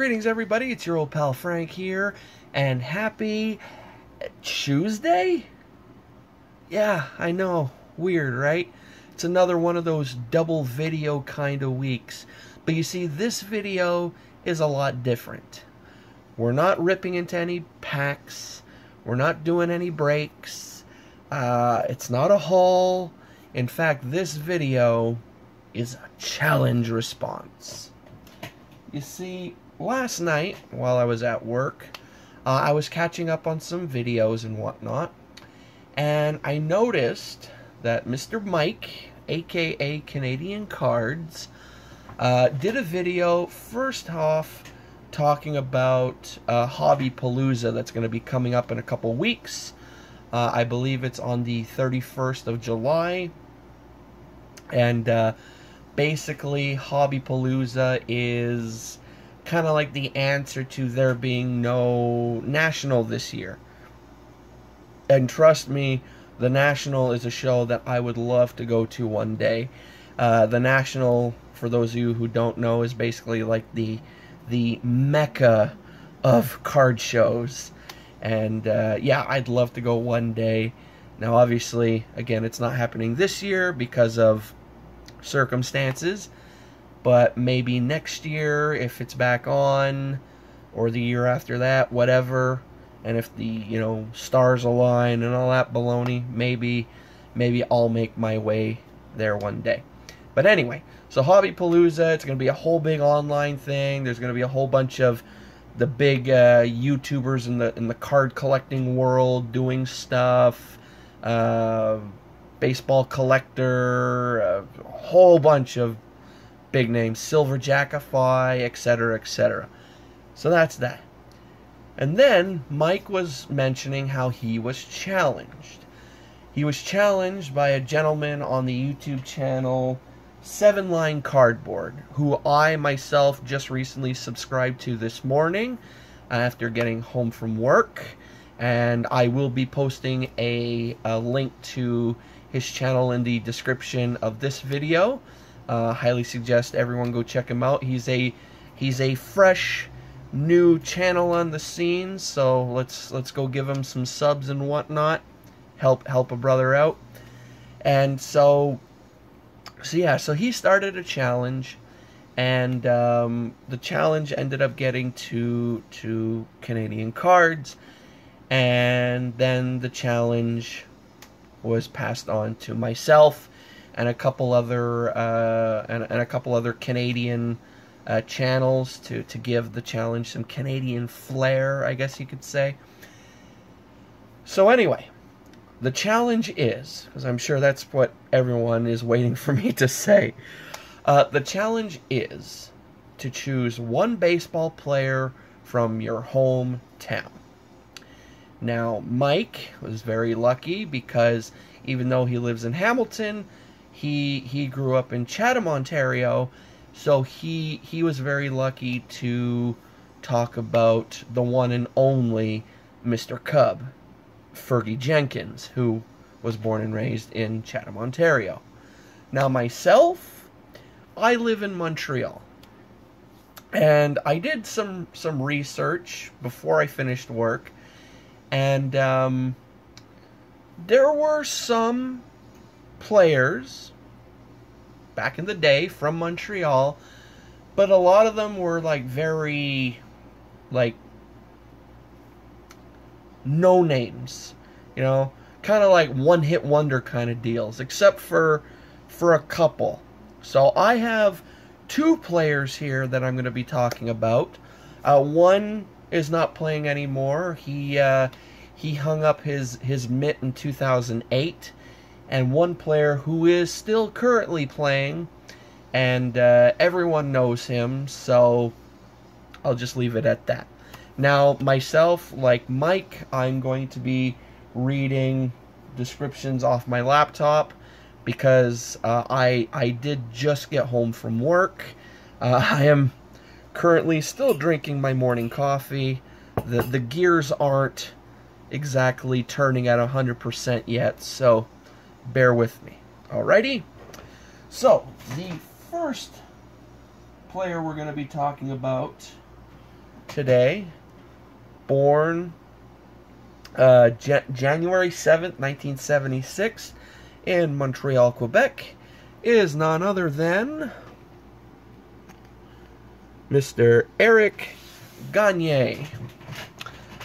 Greetings, everybody. It's your old pal Frank here, and happy Tuesday? Yeah, I know. Weird, right? It's another one of those double video kind of weeks. But you see, this video is a lot different. We're not ripping into any packs. We're not doing any breaks. It's not a haul. In fact, this video is a challenge response. You see, last night, while I was at work, I was catching up on some videos and whatnot, and I noticed that Mr. Mike, aka Canadian Cards, did a video first off talking about Hobby Palooza that's going to be coming up in a couple weeks. I believe it's on the 31st of July, and basically, Hobby Palooza is kind of like the answer to there being no National this year. And trust me, the National is a show that I would love to go to one day. The National, for those of you who don't know, is basically like the mecca of card shows. And yeah, I'd love to go one day. Now, obviously, again, it's not happening this year because of circumstances, but maybe next year if it's back on, or the year after that, whatever, and if the stars align and all that baloney, maybe I'll make my way there one day. But anyway, so Hobby Palooza, it's going to be a whole big online thing. There's going to be a whole bunch of the big YouTubers in the card collecting world doing stuff. Baseball collector, a whole bunch of big names, Silver Jackify, etc., etc. So that's that. And then Mike was mentioning how he was challenged. He was challenged by a gentleman on the YouTube channel, 7 Line Cardboard, who I myself just recently subscribed to this morning after getting home from work. And I will be posting a link to his channel in the description of this video. Highly suggest everyone go check him out. He's a fresh new channel on the scene, so let's go give him some subs and whatnot. Help a brother out. And so he started a challenge, and the challenge ended up getting to Canadian Cards, and then the challenge was passed on to myself and a couple other Canadian channels to give the challenge some Canadian flair, I guess you could say. So anyway, the challenge is, because I'm sure that's what everyone is waiting for me to say, the challenge is to choose one baseball player from your hometown. Now, Mike was very lucky because even though he lives in Hamilton, he grew up in Chatham, Ontario, so he was very lucky to talk about the one and only Mr. Cub, Fergie Jenkins, who was born and raised in Chatham, Ontario. Now, myself, I live in Montreal, and I did some research before I finished work. And there were some players back in the day from Montreal, but a lot of them were very no names, kind of like one-hit wonder kind of deals, except for a couple. So I have 2 players here that I'm going to be talking about. One is not playing anymore. He hung up his mitt in 2008, and one player who is still currently playing, and everyone knows him, so I'll just leave it at that. Now, myself, like Mike, I'm going to be reading descriptions off my laptop because I did just get home from work. I am currently still drinking my morning coffee. The gears aren't exactly turning at 100% yet, so bear with me. Alrighty? So, the first player we're going to be talking about today, born January 7th, 1976, in Montreal, Quebec, is none other than Mr. Eric Gagne.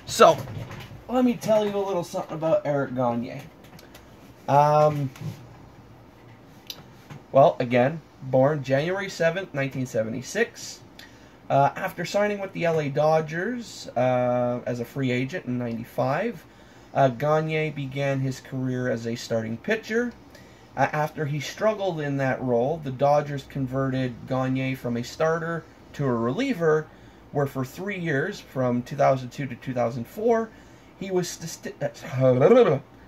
So, let me tell you a little something about Eric Gagne. Well, again, born January 7th, 1976. After signing with the LA Dodgers as a free agent in '95, Gagne began his career as a starting pitcher. After he struggled in that role, the Dodgers converted Gagne from a starter to a reliever, where for 3 years, from 2002 to 2004, he was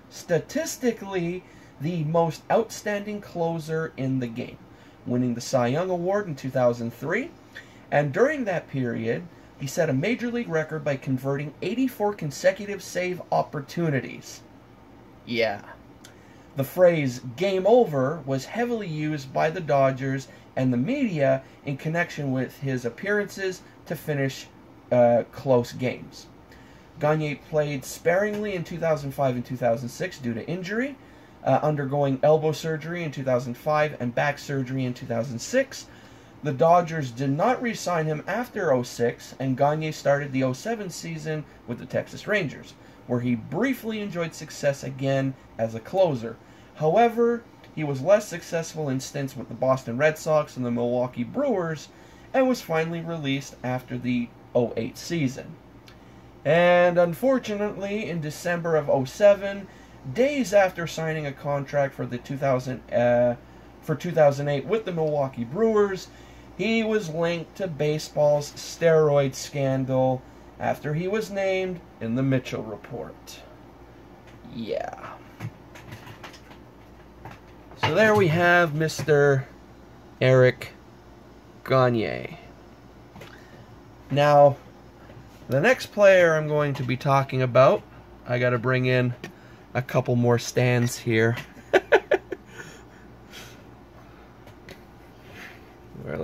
statistically the most outstanding closer in the game, winning the Cy Young Award in 2003. And during that period, he set a major league record by converting 84 consecutive save opportunities. Yeah. The phrase "game over" was heavily used by the Dodgers and the media in connection with his appearances to finish close games. Gagne played sparingly in 2005 and 2006 due to injury, undergoing elbow surgery in 2005 and back surgery in 2006. The Dodgers did not re-sign him after '06, and Gagne started the '07 season with the Texas Rangers, where he briefly enjoyed success again as a closer. However, he was less successful in stints with the Boston Red Sox and the Milwaukee Brewers, and was finally released after the '08 season. And unfortunately, in December of '07, days after signing a contract for the 2008 with the Milwaukee Brewers, he was linked to baseball's steroid scandal after he was named in the Mitchell Report. Yeah. So there we have Mr. Eric Gagne. Now, the next player I'm going to be talking about, I got to bring in a couple more stands here. All right,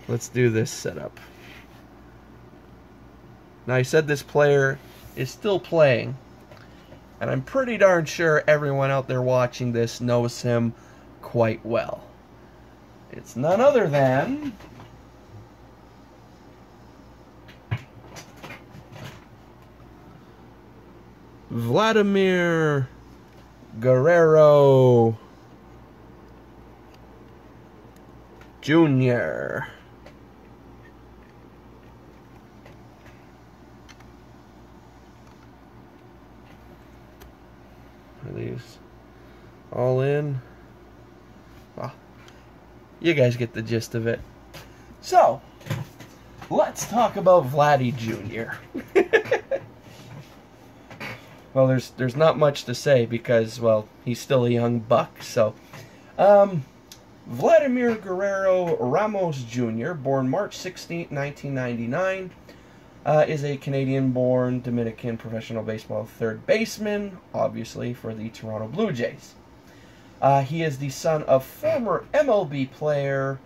let's do this setup. Now, I said this player is still playing, and I'm pretty darn sure everyone out there watching this knows him quite well. It's none other than Vladimir Guerrero Jr. Are these all in? Well, you guys get the gist of it. So, let's talk about Vladdy Jr. Well, there's not much to say because, well, he's still a young buck. So, Vladimir Guerrero Ramos Jr., born March 16, 1999, is a Canadian-born Dominican professional baseball third baseman, obviously for the Toronto Blue Jays. He is the son of former MLB player,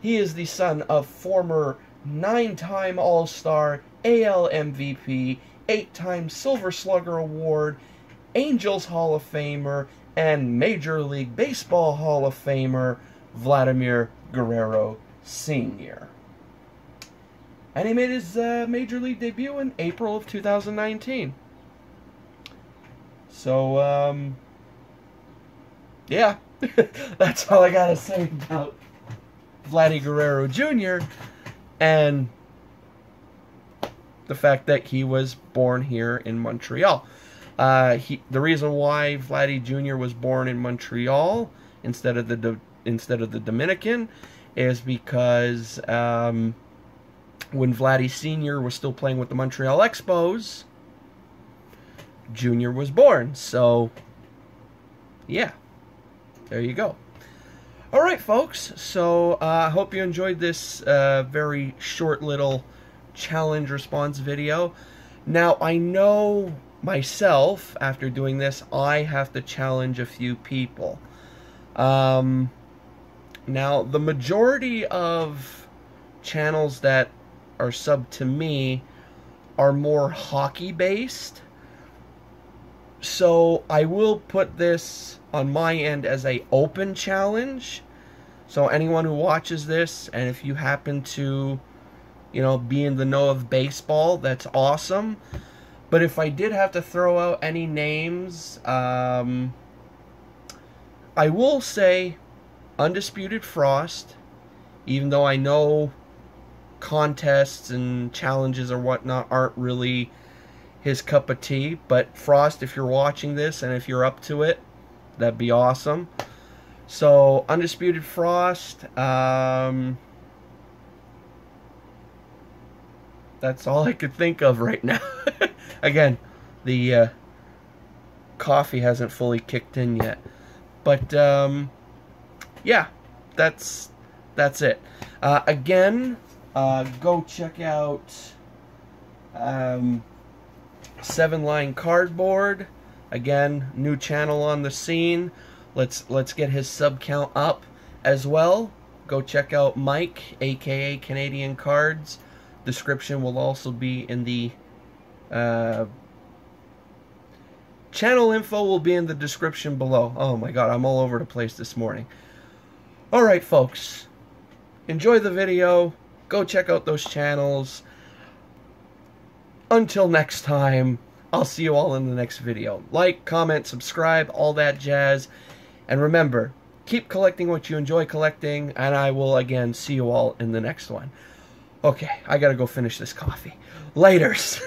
he is the son of former 9-time All-Star, AL MVP, 8-time Silver Slugger Award, Angels Hall of Famer, and Major League Baseball Hall of Famer, Vladimir Guerrero Sr. And he made his Major League debut in April of 2019. So, yeah, that's all I gotta say about Vladdy Guerrero Jr. and the fact that he was born here in Montreal. The reason why Vladdy Jr. was born in Montreal instead of the Dominican is because when Vladdy Sr. was still playing with the Montreal Expos, Jr. was born. So, yeah, there you go. All right, folks. So I hope you enjoyed this very short little challenge response video. Now, I know myself, after doing this, I have to challenge a few people. Now, the majority of channels that are subbed to me are more hockey based. So I will put this on my end as a open challenge. So anyone who watches this, and if you happen to, you know, be in the know of baseball, that's awesome. But if I did have to throw out any names, I will say Undisputed Frost, even though I know contests and challenges or whatnot aren't really his cup of tea. But Frost, if you're watching this and if you're up to it, that'd be awesome. So, Undisputed Frost, that's all I could think of right now. Again, the coffee hasn't fully kicked in yet. But, yeah, that's it. Again, go check out 7 Line Cardboard. Again, new channel on the scene. Let's get his sub count up as well. Go check out Mike, aka Canadian Cards. Description will also be in the channel info will be in the description below. Oh my god, I'm all over the place this morning. Alright folks, enjoy the video. Go check out those channels. Until next time, I'll see you all in the next video. Like, comment, subscribe, all that jazz. And remember, keep collecting what you enjoy collecting, and I will again see you all in the next one. Okay, I gotta go finish this coffee. Laters!